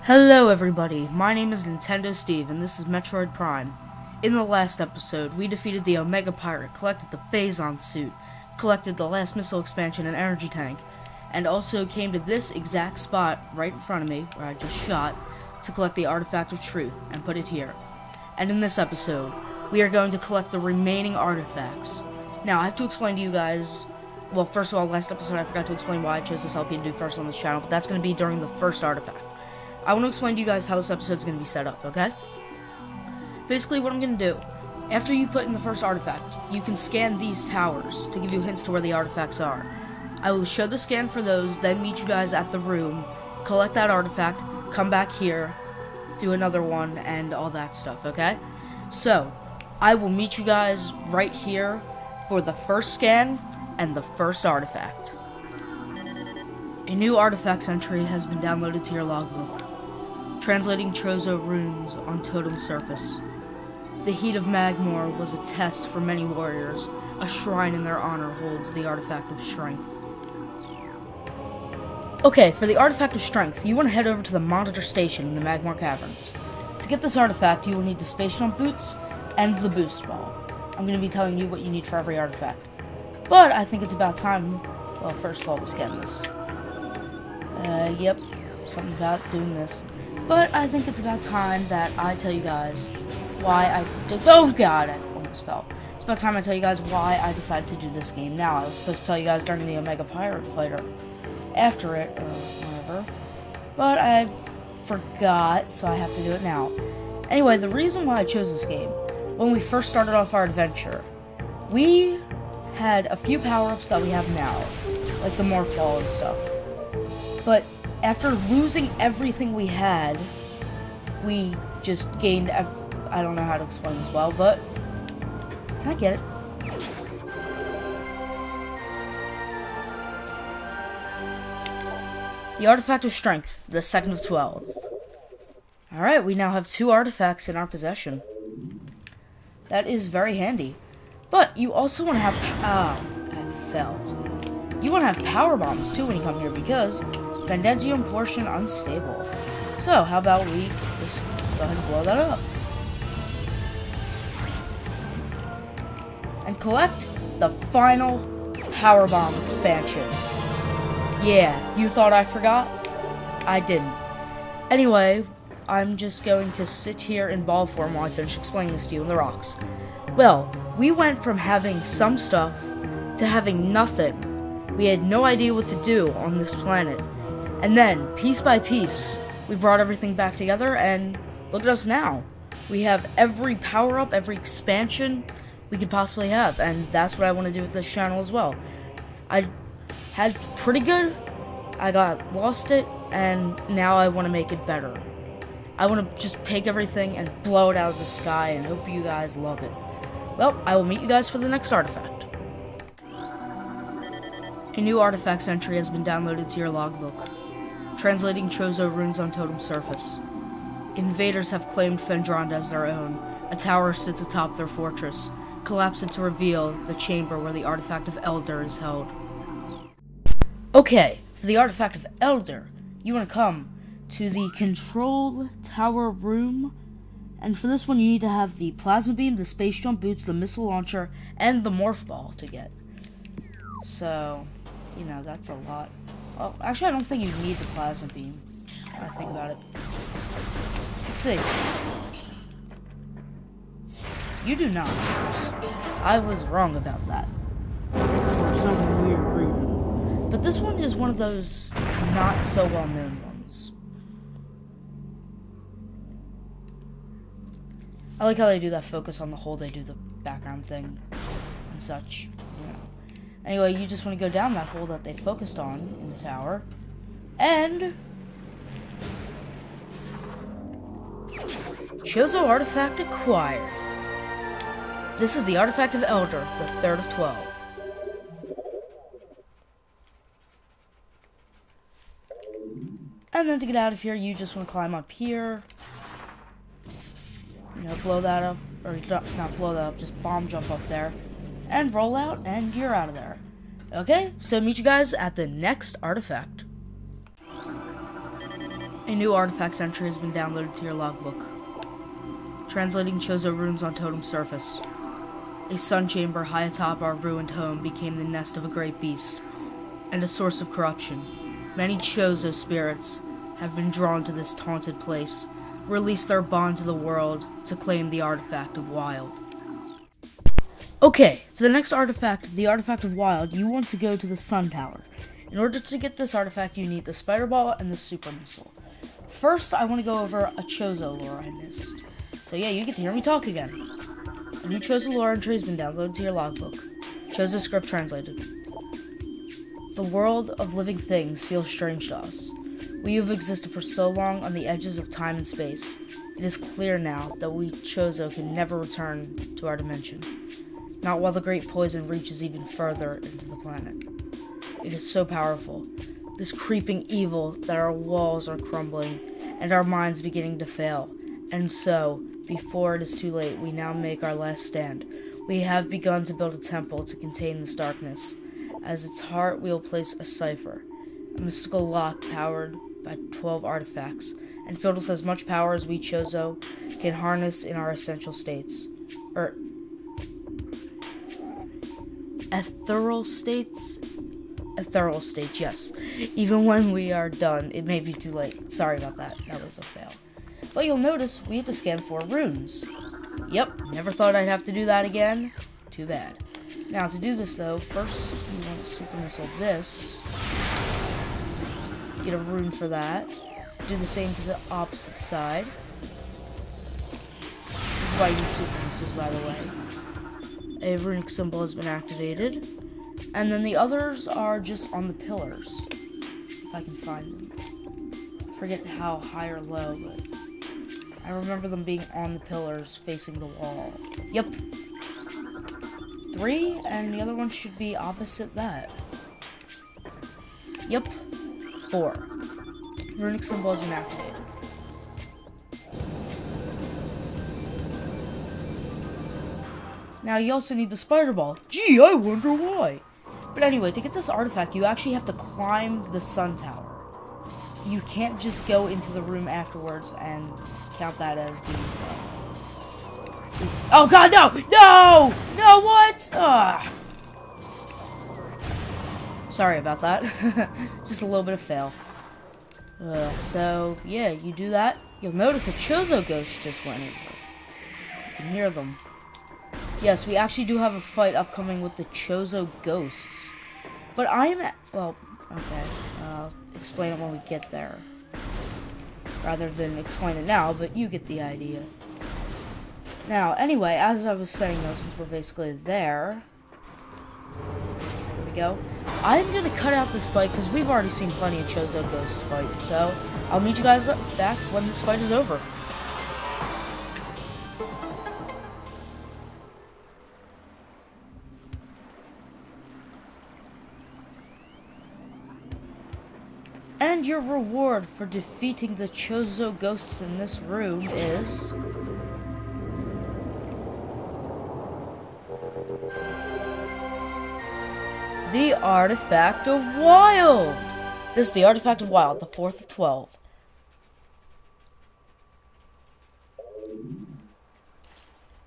Hello everybody, my name is NintendoSteve and this is Metroid Prime. In the last episode, we defeated the Omega Pirate, collected the Phazon suit, collected the last missile expansion and energy tank, and also came to this exact spot right in front of me, where I just shot, to collect the Artifact of Truth, and put it here. And in this episode, we are going to collect the remaining artifacts. Now, I have to explain to you guys, well, first of all, last episode I forgot to explain why I chose this LP to do first on this channel, but that's going to be during the first artifact. I want to explain to you guys how this episode is going to be set up, okay? Basically, what I'm going to do, after you put in the first artifact, you can scan these towers to give you hints to where the artifacts are. I will show the scan for those, then meet you guys at the room, collect that artifact, come back here, do another one, and all that stuff, okay? So, I will meet you guys right here for the first scan and the first artifact. A new artifacts entry has been downloaded to your logbook. Translating Chozo runes on totem surface. The heat of Magmor was a test for many warriors. A shrine in their honor holds the artifact of strength. Okay, for the artifact of strength, you want to head over to the monitor station in the Magmor Caverns. To get this artifact, you will need the Space Jump Boots and the Boost Ball. I'm going to be telling you what you need for every artifact. But I think it's about time, well, first of all, we'll scan this. Yep, something about doing this. But I think it's about time that I tell you guys why I did. Oh god, I almost fell. It's about time I tell you guys why I decided to do this game now. I was supposed to tell you guys during the Omega Pirate fighter after it, or whatever. But I forgot, so I have to do it now. Anyway, the reason why I chose this game, when we first started off our adventure, we had a few power-ups that we have now, like the Morph Ball and stuff. But after losing everything we had, we just gained, I don't know how to explain this well, but can I get it? The Artifact of Strength, the second of 12. Alright, we now have 2 artifacts in our possession. That is very handy. But you also want to have, I fell. You want to have power bombs too when you come here because Bendezium portion unstable. So, how about we just go ahead and blow that up. And collect the final power bomb expansion. Yeah, you thought I forgot? I didn't. Anyway, I'm just going to sit here in ball form while I finish explaining this to you in the rocks. Well, we went from having some stuff to having nothing. We had no idea what to do on this planet. And then, piece by piece, we brought everything back together, and look at us now. We have every power-up, every expansion we could possibly have, and that's what I want to do with this channel as well. I had pretty good, I lost it, and now I want to make it better. I want to just take everything and blow it out of the sky, and hope you guys love it. Well, I will meet you guys for the next artifact. A new artifacts entry has been downloaded to your logbook. Translating Chozo runes on totem surface. Invaders have claimed Fendrond as their own. A tower sits atop their fortress. Collapse it to reveal the chamber where the Artifact of Elder is held. Okay, for the Artifact of Elder, you want to come to the Control Tower room. And for this one, you need to have the Plasma Beam, the Space Jump Boots, the Missile Launcher, and the Morph Ball to get. So, you know, that's a lot. Well, actually, I don't think you need the Plasma Beam. I think about it. Let's see. You do not. I was wrong about that. For some weird reason. But this one is one of those not so well-known ones. I like how they do that focus on the hole, they do the background thing and such, you know. Anyway, you just want to go down that hole that they focused on in the tower, and Chozo Artifact acquired. This is the Artifact of Elder, the third of 12. And then to get out of here, you just want to climb up here. You know, blow that up, or not blow that up, just bomb jump up there. And roll out, and you're out of there. Okay, so meet you guys at the next artifact. A new artifacts entry has been downloaded to your logbook. Translating Chozo runes on totem surface. A sun chamber high atop our ruined home became the nest of a great beast, and a source of corruption. Many Chozo spirits have been drawn to this taunted place, release their bond to the world to claim the artifact of Wild. Okay, for the next artifact, the artifact of Wild, you want to go to the Sun Tower. In order to get this artifact, you need the Spider Ball and the Super Missile. First, I want to go over a Chozo lore I missed. So yeah, you get to hear me talk again. A new Chozo lore entry has been downloaded to your logbook. Chozo script translated. The world of living things feels strange to us. We have existed for so long on the edges of time and space. It is clear now that we Chozo can never return to our dimension. Not while the great poison reaches even further into the planet. It is so powerful, this creeping evil, that our walls are crumbling and our minds beginning to fail. And so, before it is too late, we now make our last stand. We have begun to build a temple to contain this darkness. As its heart, we will place a cipher, a mystical lock powered by 12 artifacts, and filled with as much power as we Chozo can harness in our essential states. Ethereal states? Ethereal states, yes. Even when we are done, it may be too late. Sorry about that. That was a fail. But you'll notice we have to scan 4 runes. Yep, never thought I'd have to do that again. Too bad. Now, to do this, though, first you want to Super Missile this. Get a rune for that. Do the same to the opposite side. This is why you need Super Missiles, by the way. A runic symbol has been activated. And then the others are just on the pillars. If I can find them. I forget how high or low, but I remember them being on the pillars facing the wall. Yep. 3, and the other one should be opposite that. Yep. 4. Runic symbol has been activated. Now you also need the Spider Ball. Gee, I wonder why. But anyway, to get this artifact, you actually have to climb the Sun Tower. You can't just go into the room afterwards and count that as being... Oh god, no! No! No, what? Ugh. Sorry about that. Just a little bit of fail. So, yeah, you do that. You'll notice a Chozo ghost just went over. You can hear them. Yes, we actually do have a fight upcoming with the Chozo ghosts. But well, okay. I'll explain it when we get there. Rather than explain it now, but you get the idea. Now, anyway, as I was saying though, since we're basically there. Here we go. I'm gonna cut out this fight because we've already seen plenty of Chozo ghosts fight. So, I'll meet you guys back when this fight is over. And your reward for defeating the Chozo ghosts in this room is... the Artifact of Wild! This is the Artifact of Wild, the 4th of 12.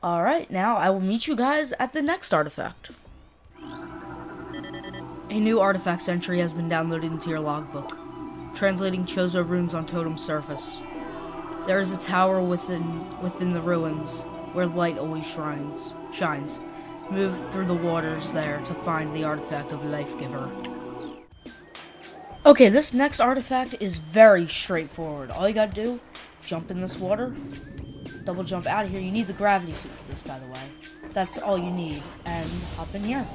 Alright, now I will meet you guys at the next artifact. A new artifacts entry has been downloaded into your logbook. Translating Chozo runes on totem surface. There is a tower within the ruins where light always shines. Move through the waters there to find the artifact of Life Giver. Okay, this next artifact is very straightforward. All you gotta do, jump in this water, double jump out of here. You need the gravity suit for this, by the way. That's all you need, and hop in here.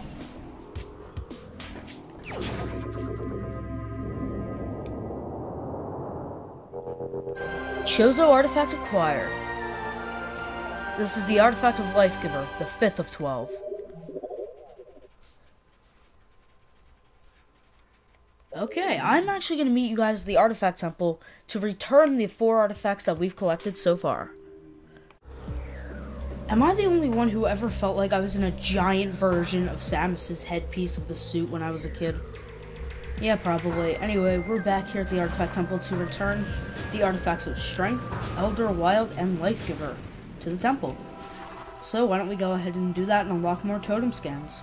Chozo Artifact acquired. This is the Artifact of Life Giver, the 5th of 12. Okay, I'm actually going to meet you guys at the Artifact Temple to return the 4 artifacts that we've collected so far. Am I the only one who ever felt like I was in a giant version of Samus's headpiece of the suit when I was a kid? Yeah, probably. Anyway, we're back here at the Artifact Temple to return the artifacts of Strength, Elder, Wild, and Life Giver to the temple. So why don't we go ahead and do that and unlock more totem scans.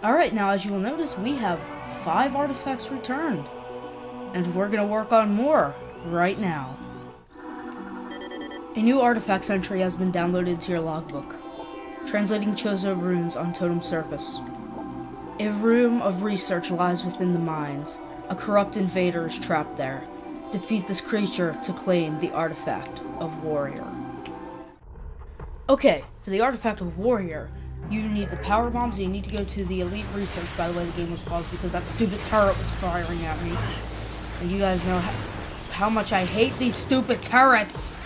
Alright, now as you will notice, we have 5 artifacts returned. And we're going to work on more right now. A new artifacts entry has been downloaded to your logbook. Translating Chozo runes on totem surface. A room of research lies within the mines. A corrupt invader is trapped there. Defeat this creature to claim the artifact of Warrior. Okay, for the artifact of Warrior, you need the power bombs, and you need to go to the elite research. By the way, the game was paused because that stupid turret was firing at me. And you guys know how much I hate these stupid turrets.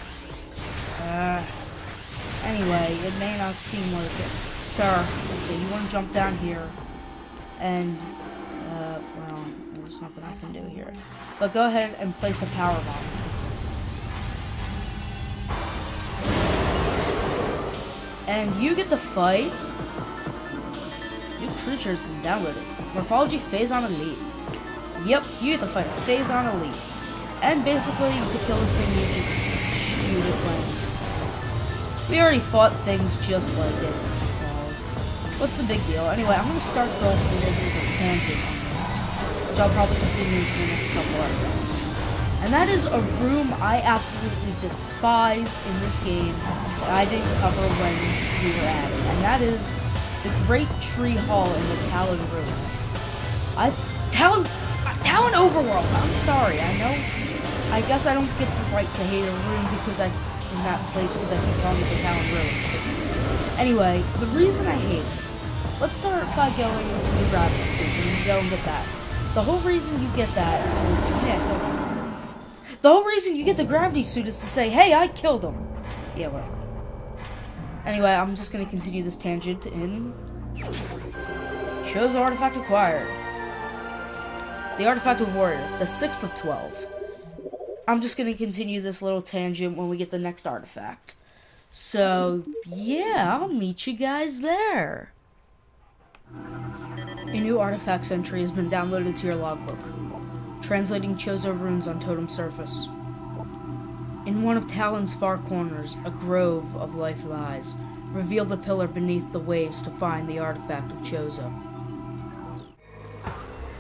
Anyway, it may not seem worth it. Sir, okay, you want to jump down here. And, well, there's nothing I can do here. But go ahead and place a power bomb. And you get to fight. New creature has been downloaded. Morphology Phazon Elite. Yep, you get to fight a Phazon Elite. And basically, to kill this thing, you just shoot it blank. We already fought things just like it, so what's the big deal? Anyway, I'm going to start going through a little bit of a tangent on this, which I'll probably continue for the next couple episodes. And that is a room I absolutely despise in this game that I didn't cover when we were at it. And that is the Great Tree Hall in the Tallon ruins. Tallon Overworld, I'm sorry, I know. I guess I don't get the right to hate a room because in that place because I keep calling it the Tallon ruins. But anyway, the reason I hate it, let's start by going to the gravity suit and go and get that. The whole reason you get that is, the whole reason you get the gravity suit is to say, hey, I killed him. Yeah, whatever. Anyway, I'm just going to continue this tangent in Chozo Artifact acquired. The Artifact of Warrior, the 6th of 12. I'm just going to continue this little tangent when we get the next artifact. So, yeah, I'll meet you guys there. A new artifacts entry has been downloaded to your logbook. Translating Chozo runes on totem surface. In one of Tallon's far corners, a grove of life lies. Reveal the pillar beneath the waves to find the artifact of Chozo.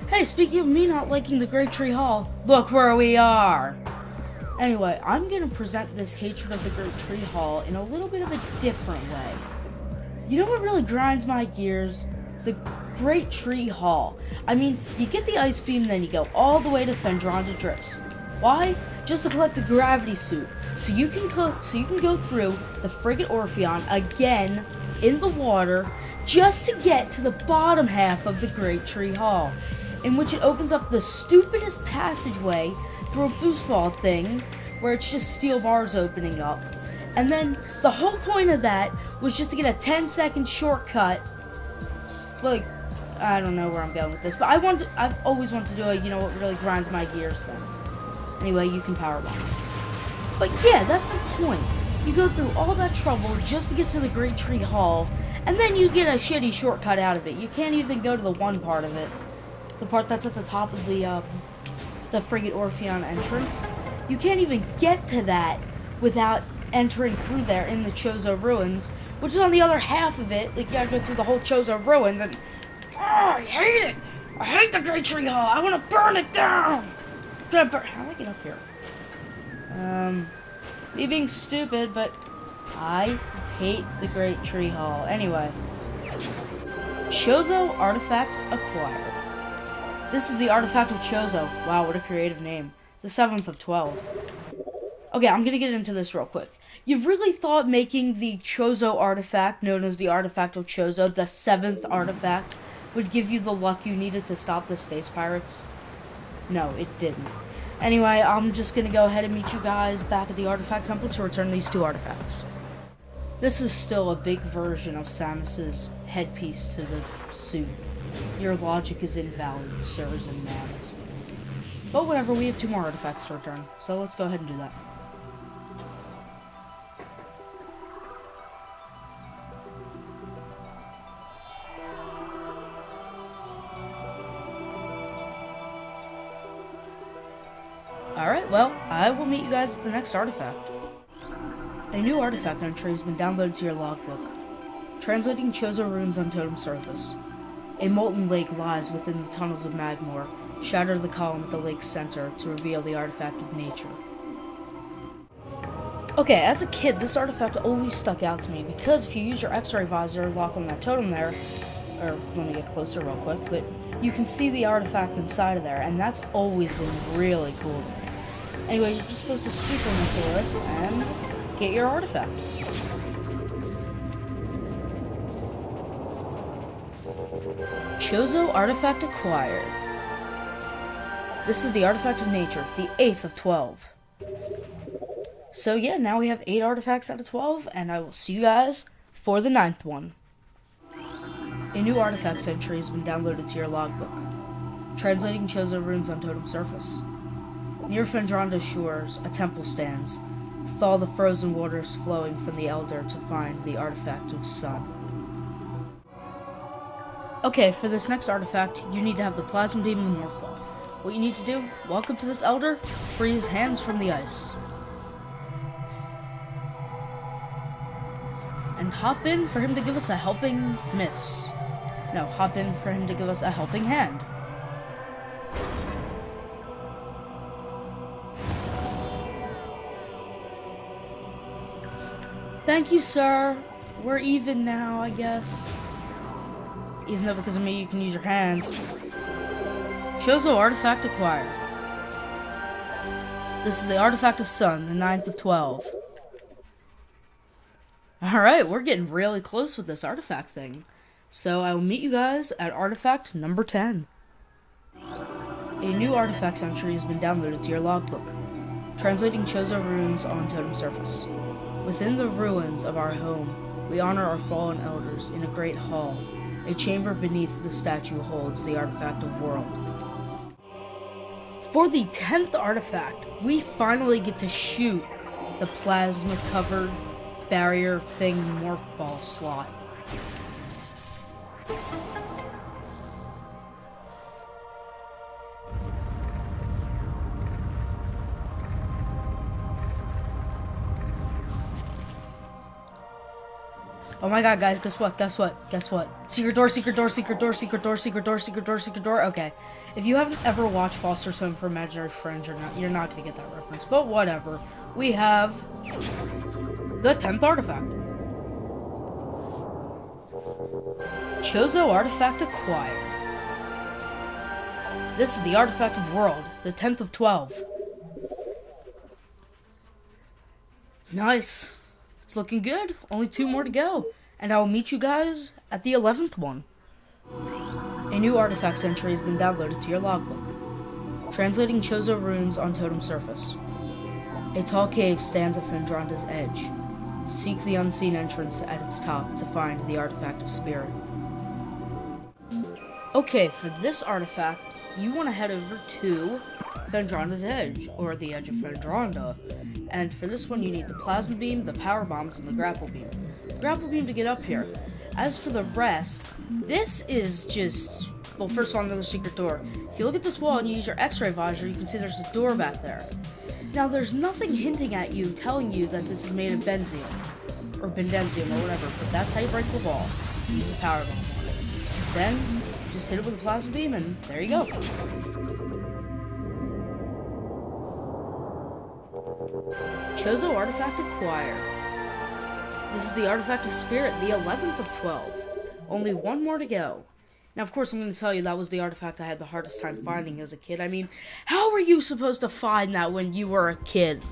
Hey, speaking of me not liking the Great Tree Hall, look where we are! Anyway, I'm going to present this hatred of the Great Tree Hall in a little bit of a different way. You know what really grinds my gears? The Great Tree Hall. I mean, you get the ice beam, then you go all the way to Fendronda Drifts. Why? Just to collect the gravity suit, so you can go through the frigate Orpheon again in the water, just to get to the bottom half of the Great Tree Hall, in which it opens up the stupidest passageway through a boost ball thing, where it's just steel bars opening up. And then the whole point of that was just to get a 10-second shortcut. Like, I don't know where I'm going with this, but I've always wanted to do a, you know what really grinds my gears thing. Anyway, you can power bomb this. But yeah, that's the point. You go through all that trouble just to get to the Great Tree Hall, and then you get a shitty shortcut out of it. You can't even go to the one part of it. The part that's at the top of the frigate Orpheon entrance. You can't even get to that without entering through there in the Chozo ruins, which is on the other half of it. Like, you gotta go through the whole Chozo ruins, and I hate it! I hate the Great Tree Hall! I wanna burn it down! How do I get up here? Me being stupid, but I hate the Great Tree Hall. Anyway, Chozo Artifacts acquired. This is the Artifact of Chozo. Wow, what a creative name. The 7th of 12. Okay, I'm gonna get into this real quick. You've really thought making the Chozo artifact, known as the Artifact of Chozo, the 7th artifact, would give you the luck you needed to stop the space pirates? No, it didn't. Anyway, I'm just gonna go ahead and meet you guys back at the Artifact Temple to return these 2 artifacts. This is still a big version of Samus's headpiece to the suit. Your logic is invalid, sirs and ma'ams. But whatever, we have 2 more artifacts to return, so let's go ahead and do that. Alright, well, I will meet you guys at the next artifact. A new artifact entry has been downloaded to your logbook. Translating Chozo runes on totem surface. A molten lake lies within the tunnels of Magmor. Shatter the column at the lake's center to reveal the artifact of nature. Okay, as a kid, this artifact always stuck out to me because if you use your X-ray visor, lock on that totem there, or let me get closer real quick, but you can see the artifact inside of there, and that's always been really cool to me. Anyway, you're just supposed to super missile this and get your artifact. Chozo Artifact acquired. This is the Artifact of Nature, the 8th of 12. So yeah, now we have 8 artifacts out of 12, and I will see you guys for the 9th one. A new artifacts entry has been downloaded to your logbook. Translating Chozo runes on totem surface. Near Fendronda's shores, a temple stands, with all the frozen waters flowing from the Elder to find the artifact of sun. Okay, for this next artifact, you need to have the plasma beam and the morph ball. What you need to do, walk up to this Elder, free his hands from the ice. And hop in for him to give us a helping miss. No, hop in for him to give us a helping hand. Thank you, sir. We're even now, I guess. Even though because of me, you can use your hands. Chozo Artifact acquired. This is the Artifact of Sun, the 9th of 12. Alright, we're getting really close with this artifact thing. So I will meet you guys at artifact number 10. A new artifacts entry has been downloaded to your logbook. Translating Chozo runes on totem surface. Within the ruins of our home, we honor our fallen elders in a great hall. A chamber beneath the statue holds the artifact of world. For the 10th artifact, we finally get to shoot the plasma-covered barrier thing morph ball slot. Oh my god, guys, guess what? Guess what? Guess what? Secret door, secret door, secret door, secret door, secret door, secret door, secret door. Okay. If you haven't ever watched Foster's Home for Imaginary Friends, you're not gonna get that reference. But whatever. We have the 10th artifact. Chozo Artifact acquired. This is the Artifact of World, the 10th of 12. Nice. It's looking good. Only 2 more to go. And I will meet you guys at the 11th one. A new artifacts entry has been downloaded to your logbook. Translating Chozo runes on totem surface. A tall cave stands at Fendronda's edge. Seek the unseen entrance at its top to find the artifact of spirit. Okay, for this artifact, you want to head over to Fendronda's edge, or the edge of Fendronda. And for this one, you need the plasma beam, the power bombs, and the grapple beam. The grapple beam to get up here. As for the rest, this is just... Well, first of all, another secret door. If you look at this wall and you use your X-ray visor, you can see there's a door back there. Now, there's nothing hinting at you, telling you that this is made of benzium. Or bendenzium, or whatever. But that's how you break the wall. Use a power bomb on it. Then, just hit it with a plasma beam, and there you go. Chozo Artifact acquired. This is the Artifact of Spirit, the 11th of 12. Only 1 more to go. Now, of course, I'm going to tell you that was the artifact I had the hardest time finding as a kid. I mean, how were you supposed to find that when you were a kid?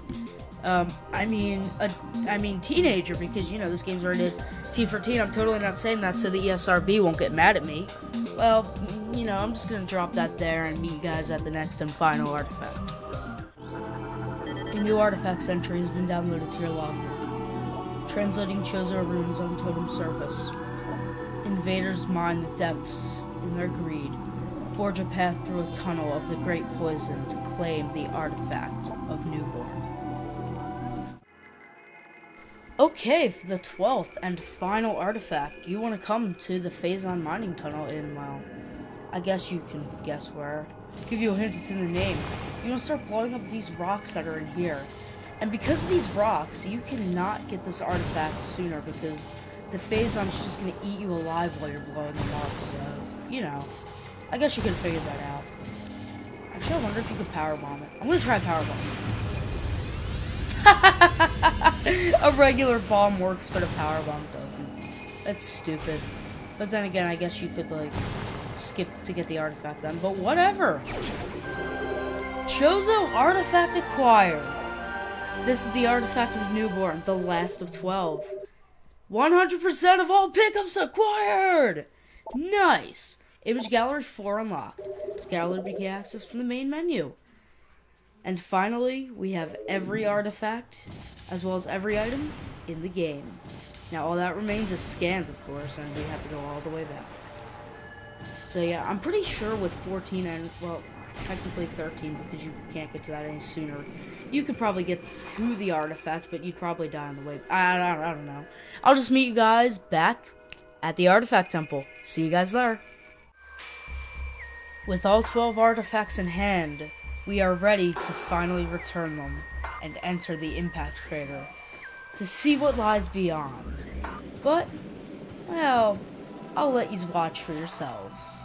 I mean, teenager, because, you know, this game's rated T for teen. I'm totally not saying that so the ESRB won't get mad at me. Well, you know, I'm just going to drop that there and meet you guys at the next and final artifact. A new artifacts entry has been downloaded to your logbook. Translating Chozo runes on totem surface. Invaders mine the depths in their greed. Forge a path through a tunnel of the great poison to claim the artifact of Newborn. Okay, for the 12th and final artifact, you want to come to the Phazon mining tunnel in, well, I guess you can guess where. I'll give you a hint, it's in the name. you're gonna start blowing up these rocks that are in here. And because of these rocks, you cannot get this artifact sooner because the Phazon's just gonna eat you alive while you're blowing them up, so, you know. I guess you could figure that out. Actually, I wonder if you could powerbomb it. I'm gonna try powerbombing. A regular bomb works, but a powerbomb doesn't. That's stupid. But then again, I guess you could, like, skip to get the artifact then. But whatever. Chozo Artifact acquired. This is the artifact of Newborn, the last of 12. 100% of all pickups acquired! Nice! Image Gallery 4 unlocked. This gallery can be accessed from the main menu. And finally, we have every artifact, as well as every item, in the game. Now, all that remains is scans, of course, and we have to go all the way back. So yeah, I'm pretty sure with 14 and, well, technically 13, because you can't get to that any sooner, you could probably get to the artifact, but you'd probably die on the way. I don't know. I'll just meet you guys back at the artifact temple. See you guys there. With all 12 artifacts in hand, we are ready to finally return them and enter the impact crater to see what lies beyond. But, well, I'll let you watch for yourselves.